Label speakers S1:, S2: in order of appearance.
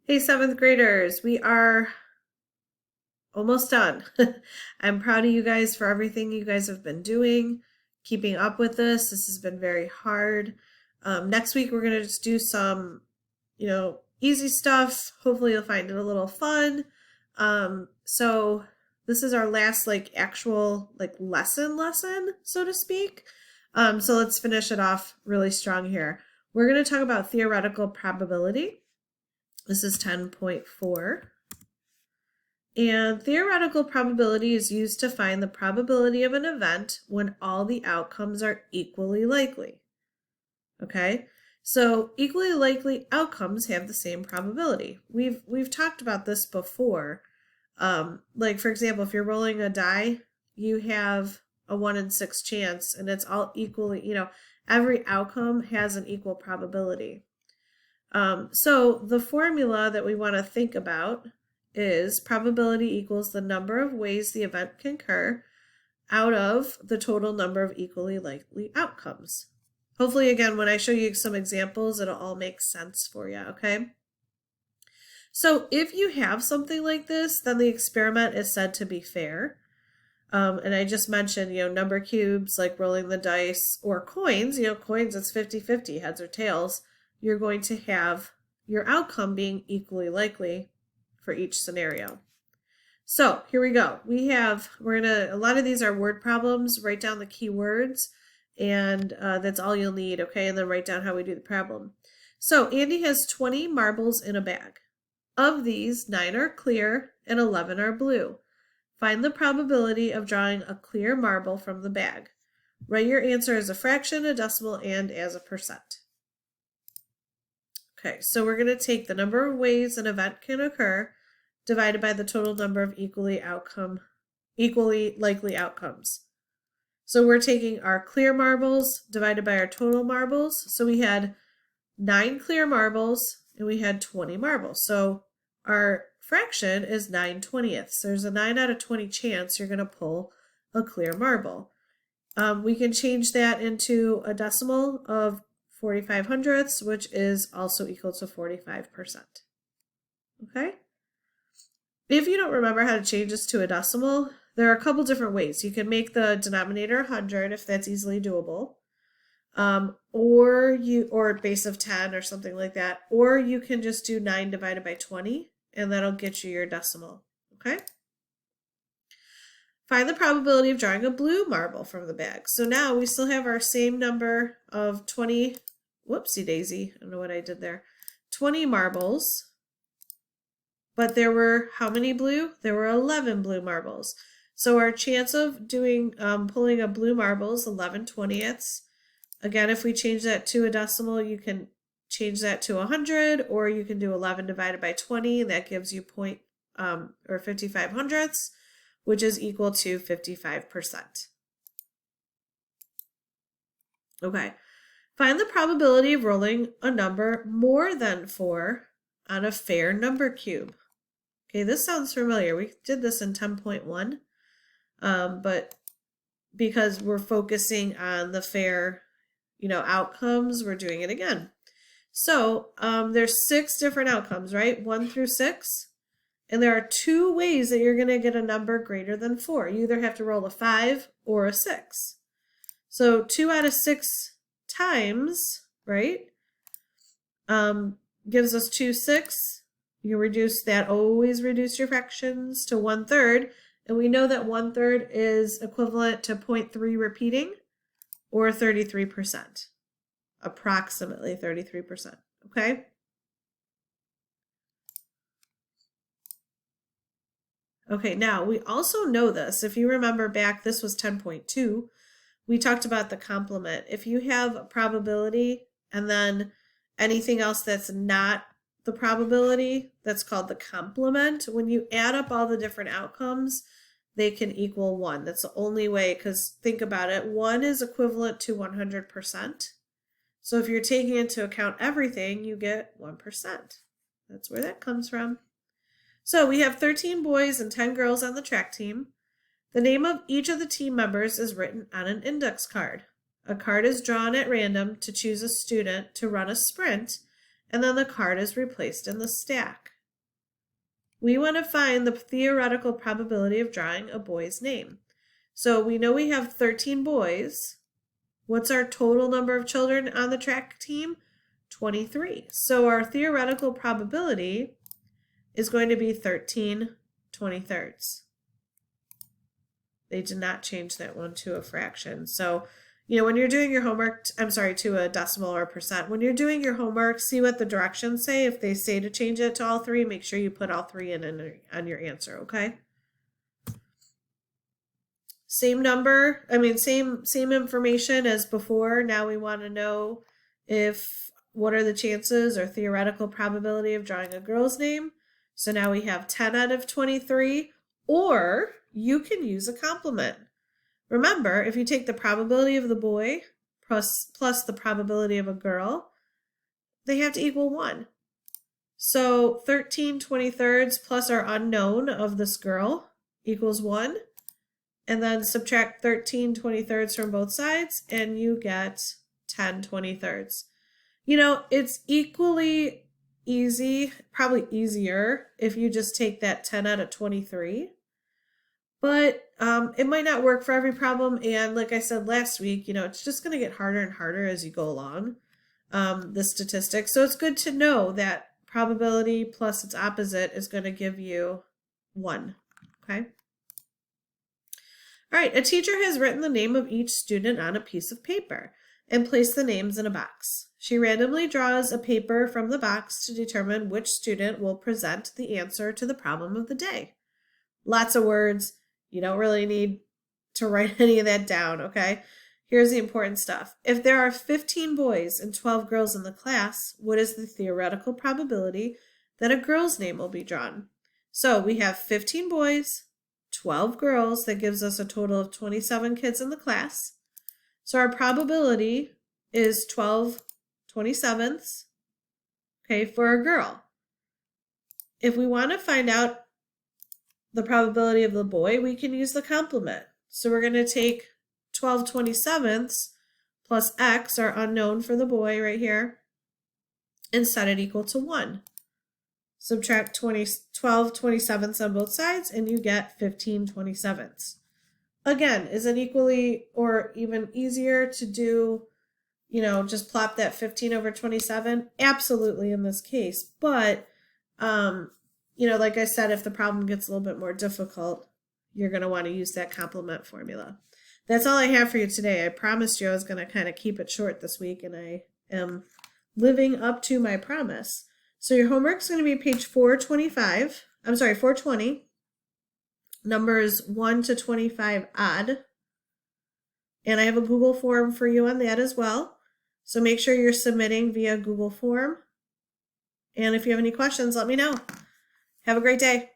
S1: Hey, seventh graders, we are almost done. I'm proud of you guys for everything you guys have been doing, keeping up with this. This has been very hard. Next week, we're going to just do some, easy stuff. Hopefully, you'll find it a little fun. So this is our last actual lesson, so to speak. So let's finish it off really strong here. We're going to talk about theoretical probability. This is 10.4. And theoretical probability is used to find the probability of an event when all the outcomes are equally likely. Okay? So equally likely outcomes have the same probability. We've talked about this before. Like for example, if you're rolling a die, you have a 1 in 6 chance, and it's all equally, every outcome has an equal probability. So the formula that we want to think about is probability equals the number of ways the event can occur out of the total number of equally likely outcomes. Hopefully, again, when I show you some examples, it'll all make sense for you, okay? So if you have something like this, then the experiment is said to be fair. And I just mentioned, number cubes, like rolling the dice, or coins, coins, it's 50-50, heads or tails. You're going to have your outcome being equally likely for each scenario. So here we go. A lot of these are word problems. Write down the key words, and that's all you'll need, okay? And then write down how we do the problem. So Andy has 20 marbles in a bag. Of these, 9 are clear and 11 are blue. Find the probability of drawing a clear marble from the bag. Write your answer as a fraction, a decimal, and as a percent. Okay, so we're going to take the number of ways an event can occur divided by the total number of equally likely outcomes. So we're taking our clear marbles divided by our total marbles. So we had 9 clear marbles and we had 20 marbles. So our fraction is 9/20. There's a 9 out of 20 chance you're going to pull a clear marble. We can change that into a decimal of 45 hundredths, which is also equal to 45%. Okay? If you don't remember how to change this to a decimal, there are a couple different ways. You can make the denominator 100 if that's easily doable, or base of 10 or something like that, or you can just do 9 divided by 20, and that'll get you your decimal. Okay? Find the probability of drawing a blue marble from the bag. So now we still have our same number of 20, whoopsie daisy, I don't know what I did there, 20 marbles, but there were how many blue? There were 11 blue marbles. So our chance of pulling a blue marble is 11/20. Again, if we change that to a decimal, you can change that to 100, or you can do 11 divided by 20, and that gives you 55 hundredths, which is equal to 55%. Okay, find the probability of rolling a number more than 4 on a fair number cube. Okay, this sounds familiar. We did this in 10.1, but because we're focusing on the fair, outcomes, we're doing it again. So there's 6 different outcomes, right? 1 through 6. And there are 2 ways that you're going to get a number greater than 4. You either have to roll a 5 or a 6. So 2 out of 6 times, right, gives us 2 6. You always reduce your fractions to 1/3. And we know that 1/3 is equivalent to 0.3 repeating, or 33%. Approximately 33%. Okay? Okay, now we also know this. If you remember back, this was 10.2. We talked about the complement. If you have a probability and then anything else that's not the probability, that's called the complement. When you add up all the different outcomes, they can equal 1. That's the only way, because think about it. 1 is equivalent to 100%. So if you're taking into account everything, you get 1%. That's where that comes from. So we have 13 boys and 10 girls on the track team. The name of each of the team members is written on an index card. A card is drawn at random to choose a student to run a sprint, and then the card is replaced in the stack. we want to find the theoretical probability of drawing a boy's name. So we know we have 13 boys. What's our total number of children on the track team? 23. So our theoretical probability is going to be 13/23. They did not change that one to a fraction. So, when you're doing your homework, to a decimal or a percent, when you're doing your homework, see what the directions say. If they say to change it to all three, make sure you put all three in on your answer, okay? Same number, same information as before. Now we want to know what are the chances or theoretical probability of drawing a girl's name. So now we have 10 out of 23, or you can use a complement. Remember, if you take the probability of the boy plus the probability of a girl, they have to equal 1. So 13/23 plus our unknown of this girl equals 1. And then subtract 13/23 from both sides, and you get 10/23. It's equally easy, probably easier if you just take that 10 out of 23. But it might not work for every problem. And like I said last week, it's just going to get harder and harder as you go along, the statistics. So it's good to know that probability plus its opposite is going to give you 1. Okay. All right, a teacher has written the name of each student on a piece of paper and placed the names in a box. She randomly draws a paper from the box to determine which student will present the answer to the problem of the day. Lots of words. You don't really need to write any of that down, okay? Here's the important stuff. If there are 15 boys and 12 girls in the class, what is the theoretical probability that a girl's name will be drawn? So we have 15 boys, 12 girls. That gives us a total of 27 kids in the class. So our probability is 12/27, okay, for a girl. If we want to find out the probability of the boy, we can use the complement. So we're going to take 12/27 plus x, our unknown for the boy right here, and set it equal to 1. Subtract 12/27 on both sides, and you get 15/27. Again, is it equally or even easier to do, just plop that 15 over 27? Absolutely in this case. But, like I said, if the problem gets a little bit more difficult, you're going to want to use that complement formula. That's all I have for you today. I promised you I was going to kind of keep it short this week, and I am living up to my promise. So your homework's going to be page 420, numbers 1 to 25 odd. And I have a Google form for you on that as well. So make sure you're submitting via Google form. And if you have any questions, let me know. Have a great day.